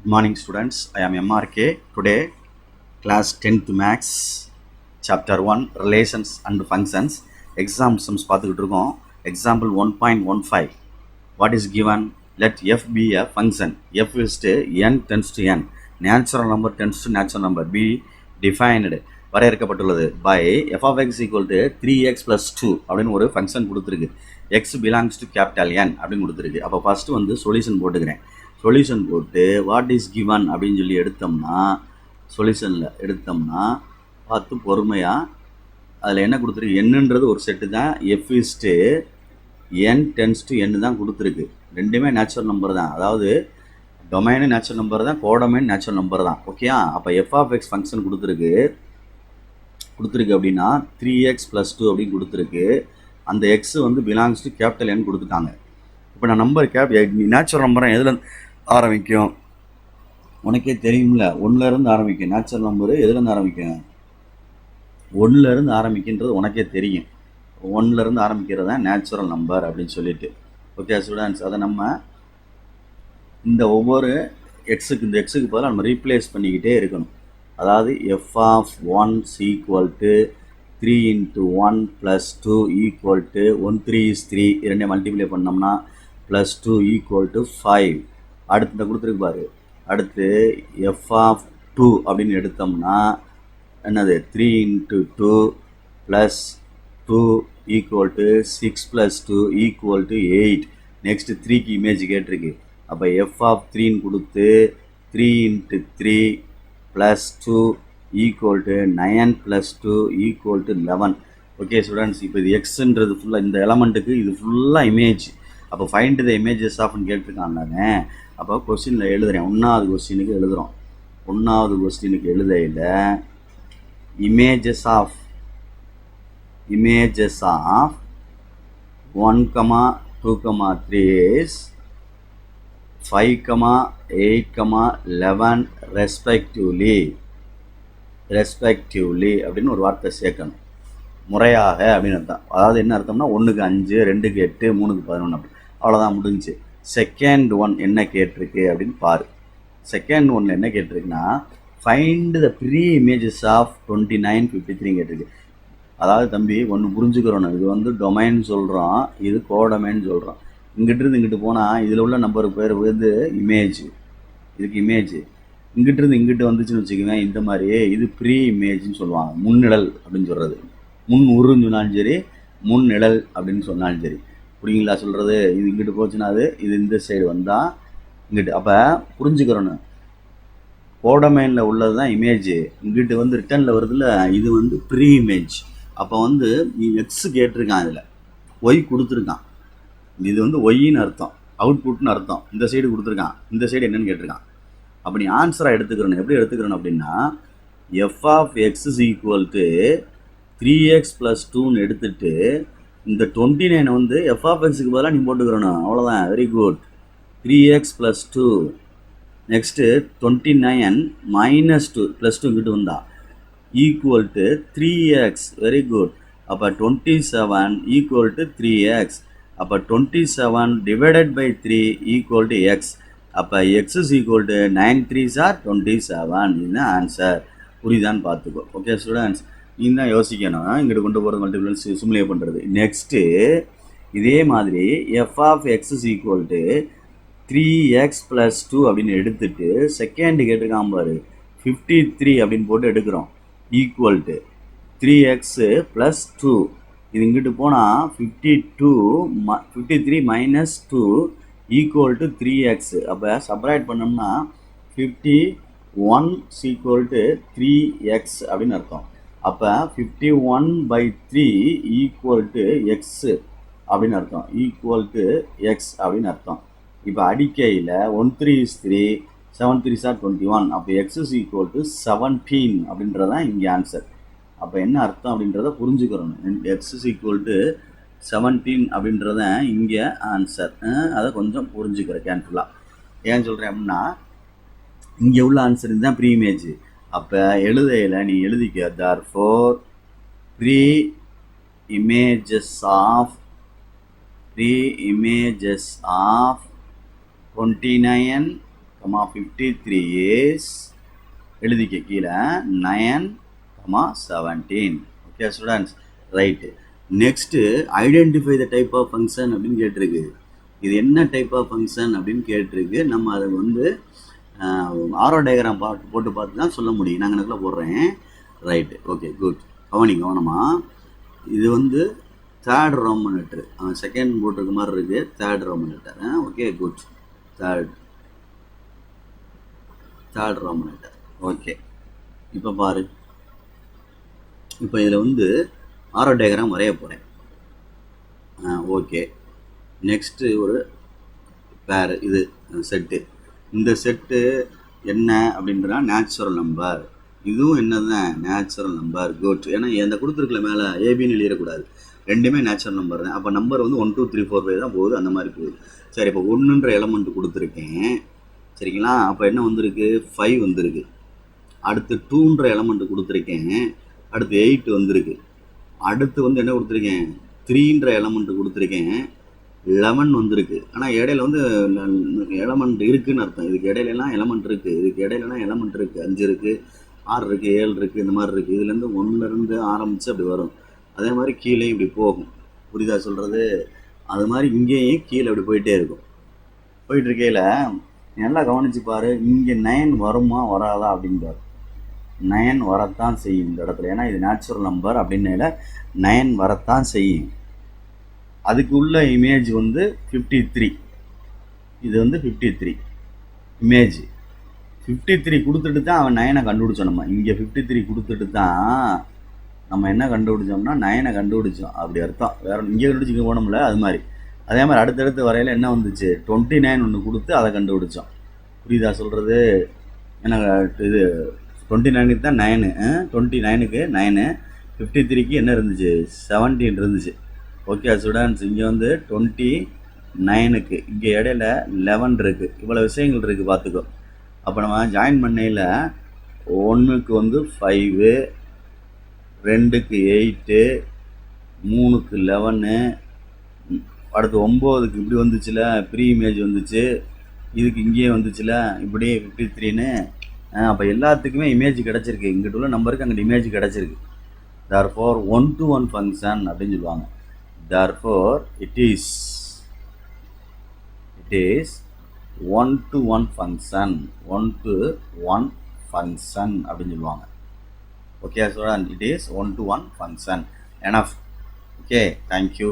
Good morning, students. I am MRK. Today, class 10th Max, Chapter 1, Relations and Functions. Exam sums பார்த்துக்கிட்டு இருக்கோம். Example 1.15. What is given? Let f be a function. F is to n tends to n. Natural number tends to natural number. Be defined. வரையறுக்கப்பட்டுள்ளது by f of x equal to 3x plus 2 அப்படின்னு ஒரு function கொடுத்துருக்கு. x belongs to capital N அப்படின்னு கொடுத்துருக்கு. அப்போ first வந்து solution போட்டுக்கிறேன். Solution போட்டு வாட் இஸ் கிவன் அப்படின்னு சொல்லி சொல்யூஷனில் எடுத்தோம்னா பார்த்து பொறுமையாக அதில் என்ன கொடுத்துருக்கு, என்னன்றது ஒரு செட்டு தான், F is to N tends to N தான் கொடுத்துருக்கு. ரெண்டுமே நேச்சுரல் நம்பர் தான், அதாவது டொமைனும் நேச்சுரல் நம்பர் தான், கோடமைன் நேச்சுரல் நம்பர் தான். ஓகேயா? அப்போ எஃப் ஆஃப் எக்ஸ் ஃபங்க்ஷன் கொடுத்துருக்கு அப்படின்னா 3x + 2 அப்படின்னு கொடுத்துருக்கு. அந்த எக்ஸ் வந்து பிலாங்ஸ் டு கேபிட்டல் என் கொடுத்துட்டாங்க. இப்போ நான் நம்பர் நேச்சுரல் நம்பர் எதில் ஆரம்பிக்கும் உனக்கே தெரியும்ல, 1லேருந்து ஆரம்பிக்கும். நேச்சுரல் நம்பரு எதுலேருந்து ஆரம்பிக்கும்? 1லேருந்து ஆரம்பிக்கின்றது உனக்கே தெரியும். 1லேருந்து ஆரம்பிக்கிறது தான் நேச்சுரல் நம்பர் அப்படின்னு சொல்லிட்டு. ஓகே ஸ்டூடெண்ட்ஸ், அதை நம்ம இந்த ஒவ்வொரு எக்ஸுக்கு, இந்த எக்ஸுக்கு பதிலாக நம்ம ரீப்ளேஸ் பண்ணிக்கிட்டே இருக்கணும். அதாவது F of 1 equal to 3 × 1 + 2 equal to 1 3 is 3 இரண்டே மல்டிப்ளை பண்ணோம்னா +2 ஈக்குவல் டு 5. அடுத்து இந்த கொடுத்துருக்கு பாரு. அடுத்து எஃப் ஆஃப் 2 அப்படின்னு எடுத்தோம்னா என்னது, 3 × 2 + 2 equal to 6 + 2 equal to 8. Next 3க்கு இமேஜ் கேட்டிருக்கு. அப்போ எஃப் ஆஃப் 3ன்னு கொடுத்து 3 × 3 + 2 equal to 9 + 2 equal to 11. Okay students, இப்போ இது எக்ஸுன்றது ஃபுல்லாக இந்த எலமெண்ட்டுக்கு இது ஃபுல்லாக இமேஜ். அப்போ ஃபைண்ட் த இமேஜஸ் ஆஃப்னு கேட்டிருக்காங்களாங்க. அப்போ கொஸ்டினில் எழுதுகிறேன். 1வது கொஸ்டினுக்கு எழுதுகிறோம். 1வது கொஸ்டினுக்கு எழுதையில் இமேஜஸ் ஆஃப் 1, 2, 3 is 5, 8, 11 ரெஸ்பெக்டிவ்லி அப்படின்னு ஒரு வார்த்தை சேர்க்கணும். முறையாக அப்படின்னு அர்த்தம். அதாவது என்ன அர்த்தம்னா 1க்கு 5, 2க்கு 8, 3க்கு 11 அப்படி. அவ்வளோதான், முடிஞ்சு. செகண்ட் ஒன் என்ன கேட்டிருக்கு அப்படின்னு பாரு. செகண்ட் ஒன்ல என்ன கேட்டிருக்குன்னா, find the pre images of 29, 53 கேட்டிருக்கு. அதாவது தம்பி ஒன்று புரிஞ்சுக்கிறோம், இது வந்து டொமைன் சொல்கிறோம், இது கோடொமைன் சொல்கிறோம். இங்கிட்டிருந்து இங்கிட்டு போனால் இதில் உள்ள நம்பருக்கு பேர் வந்து இமேஜ், இதுக்கு இமேஜ். இங்கிட்டிருந்து இங்கிட்டு வந்துச்சுன்னு வச்சுக்குவேன், இந்த மாதிரி இது ப்ரீ இமேஜ்னு சொல்லுவாங்க. முன்னிழல் அப்படின்னு சொல்கிறது. முன் உருன்னு சொன்னாலும் சரி, முன்னிழல் அப்படின்னு சொன்னாலும் சரி. புரியுங்களா சொல்கிறது? இது இங்கிட்டு போச்சுன்னா இது இந்த சைடு வந்தால் இங்கிட்டு. அப்போ புரிஞ்சுக்கிறோன்னு, கோடமைனில் உள்ளது தான் இமேஜ், இங்கிட்டு வந்து ரிட்டர்னில் வருதுல, இது வந்து ப்ரீ இமேஜ். அப்போ வந்து நீ எக்ஸ் கேட்டிருக்கான், இதில் ஒய் கொடுத்துருக்கான். இது வந்து ஒய்ன்னு அர்த்தம், அவுட்புட்னு அர்த்தம். இந்த சைடு கொடுத்துருக்கான், இந்த சைடு என்னன்னு கேட்டிருக்கான். அப்போ நீ ஆன்சராக எடுத்துக்கிறோன்னு. எப்படி எடுத்துக்கிறோன்னு அப்படின்னா, F of X is equal to 3x + 2ன்னு எடுத்துட்டு இந்த 29 வந்து எஃப் ஆஃப் எக்ஸுக்கு பதிலாக நீ போட்டுக்கிறணும். அவ்வளோதான், வெரி குட். 3x + 2 நெக்ஸ்ட்டு 29 - 2 +2 இங்கிட்டு வந்தா equal to 3x. Very good. அப்போ 27 ஈக்குவல் டு 3x. அப்போ 27 / 3 ஈக்குவல் டு எக்ஸ். அப்போ X is equal to 9 3s are 27. இதுதான் ஆன்சர். புரியுதான்னு பார்த்துக்கோ. ஓகே ஸ்டூடெண்ட்ஸ், நீ தான் யோசிக்கணும், இங்கிட்டு கொண்டு போகிறது மல்டிபிள்ஸ் சிமுலேட் பண்ணுறது. நெக்ஸ்ட்டு இதே மாதிரி F of X is equal to 3x + 2 அப்படின்னு எடுத்துட்டு செகண்ட் கேட்டிருக்கான் பாரு, 53 அப்படின்னு போட்டு எடுக்கிறோம். Equal to 3x + 2. இது இங்கிட்டு போனால் 53 - 2 ஈக்குவல் டு 3x. அப்போ சப்ராக்ட் பண்ணோம்னா 51 ஈக்குவல் டு 3x அப்படின்னு அர்த்தம். அப்போ 51/3 ஈக்குவல் டு எக்ஸ் அப்படின்னு அர்த்தம், ஈக்குவல் டு எக்ஸ் அப்படின்னு அர்த்தம். இப்போ அடிக்கையில் 1 3 is 3, 7 3s are 21. அப்போ எக்ஸ் இஸ் ஈக்குவல் டு 17 அப்படின்றதான் இங்கே ஆன்சர். அப்போ என்ன அர்த்தம் அப்படின்றத புரிஞ்சுக்கிறோம். எக்ஸ் இஸ் ஈக்குவல் டு 17 அப்படின்றத இங்கே ஆன்சர். அதை கொஞ்சம் புரிஞ்சுக்கிறேன் கேர்ஃபுல்லாக. ஏன்னு சொல்கிறேன் அப்படின்னா, இங்கே உள்ள ஆன்சர் இதுதான் ப்ரீ இமேஜ். அப்போ எழுதையில் நீ எழுதிக்க, therefore pre images of 29, 53 is எழுதிக்க கீழே 9, 17. Okay students, right. Next identify the type of function அப்படின்னு கேட்டிருக்கு. இது என்ன டைப் ஆஃப் ஃபங்க்ஷன் அப்படின்னு கேட்டிருக்கு. நம்ம அதை வந்து ஆரோ டயக்ராம் போட்டு பார்த்து தான் சொல்ல முடியும். நான் கணக்கில் போடுறேன். Right, okay, good. கவனமாக இது வந்து தேர்ட் ரோமன் லெட்டர். செகண்ட் போட்டிருக்க மாதிரி இருக்குது. Third Roman letter. Okay, good. Third Roman letter. Okay, இப்போ பாரு. இப்போ இதில் வந்து ஆரோ டயக்ராம் வரைய போகிறேன். ஓகே, நெக்ஸ்ட்டு ஒரு பேர், இது செட்டு. இந்த செட்டு என்ன அப்படின்றா நேச்சுரல் நம்பர். இதுவும் என்னதான் நேச்சுரல் நம்பர். குட். ஏன்னா எந்த கொடுத்துருக்கல மேலே ஏபின்னு எழுதிடக்கூடாது. ரெண்டுமே நேச்சுரல் நம்பர் தான். அப்போ நம்பர் வந்து 1 2 3 4 5 தான் போகுது. அந்த மாதிரி போகுது. சரி, இப்போ 1ன்ற எலமெண்ட் கொடுத்துருக்கேன். சரிங்களா? அப்போ என்ன வந்திருக்கு? 5 வந்திருக்கு. அடுத்து 2ன்ற எலமெண்ட் கொடுத்துருக்கேன். அடுத்து 8 வந்திருக்கு. அடுத்து வந்து என்ன கொடுத்துருக்கேன்? 3ன்ற எலமெண்ட் கொடுத்துருக்கேன். 11 வந்திருக்கு. ஆனால் இடையில வந்து எலமெண்ட் இருக்குதுன்னு அர்த்தம். இதுக்கு இடையிலலாம் எலமெண்ட் இருக்குது. இதுக்கு இடையிலலாம் எலமெண்ட் இருக்குது. 5 இருக்குது, 6 இருக்குது, 7 இருக்குது. இந்த மாதிரி இருக்குது. இதுலேருந்து 1லேருந்து ஆரம்பித்து அப்படி வரும். அதே மாதிரி கீழே இப்படி போகும். புரியுதா சொல்கிறது? அது மாதிரி இங்கேயும் கீழே அப்படி போயிட்டே இருக்கும். போயிட்டுருக்கையில் நல்லா கவனித்து பாரு. இங்கே 9 வருமா வராதா அப்படின்னு பாரு. 9 வரத்தான் செய்யும் இந்த இடத்துல. ஏன்னா இது நேச்சுரல் நம்பர் அப்படின்னால 9 வரத்தான் செய்யும். அதுக்கு உள்ள இமேஜ் வந்து 53. இது வந்து 53 இமேஜ். 53 கொடுத்துட்டு தான் அவன் 9 கண்டுபிடிச்சோம். நம்ம இங்கே 53 கொடுத்துட்டு தான் நம்ம என்ன கண்டுபிடிச்சோம்னா 9 கண்டுபிடிச்சோம். அப்படி அர்த்தம். வேற இங்கே கண்டுபிடிச்சிக்க போனோம்ல, அது மாதிரி. அதே மாதிரி அடுத்தடுத்து வரையில் என்ன வந்துச்சு? 29 ஒன்று கொடுத்து அதை கண்டுபிடிச்சோம். புரியுதா சொல்கிறது? ஏன்னா இது 29க்கு தான் 9, 29க்கு 9, 53க்கு என்ன இருந்துச்சு? 17 இருந்துச்சு. ஓகே ஸ்டூடெண்ட்ஸ், இங்கே வந்து 29க்கு இங்கே இடையில 11 இருக்குது. இவ்வளோ விஷயங்கள் இருக்குது, பார்த்துக்கோ. அப்போ நம்ம ஜாயின் பண்ணையில் 1க்கு வந்து 5, 2க்கு 8, 3க்கு 11, அடுத்து 9க்கு இப்படி வந்துச்சுல, ப்ரீ இமேஜ் வந்துச்சு. இதுக்கு இங்கேயே வந்துச்சுல, இப்படி 53ன்னு. அப்போ எல்லாத்துக்குமே இமேஜ் கிடச்சிருக்கு. இங்கிட்ட உள்ள நம்பருக்கு அங்கிட்ட இமேஜ் கிடச்சிருக்கு. therefore 1-to-1 ஃபங்க்ஷன் அப்படின்னு சொல்லுவாங்க. therefore it is 1-to-1 function. 1-to-1 function அப்படின்னு சொல்லுவாங்க. Okay student, it is 1-to-1 function. enough. okay, thank you.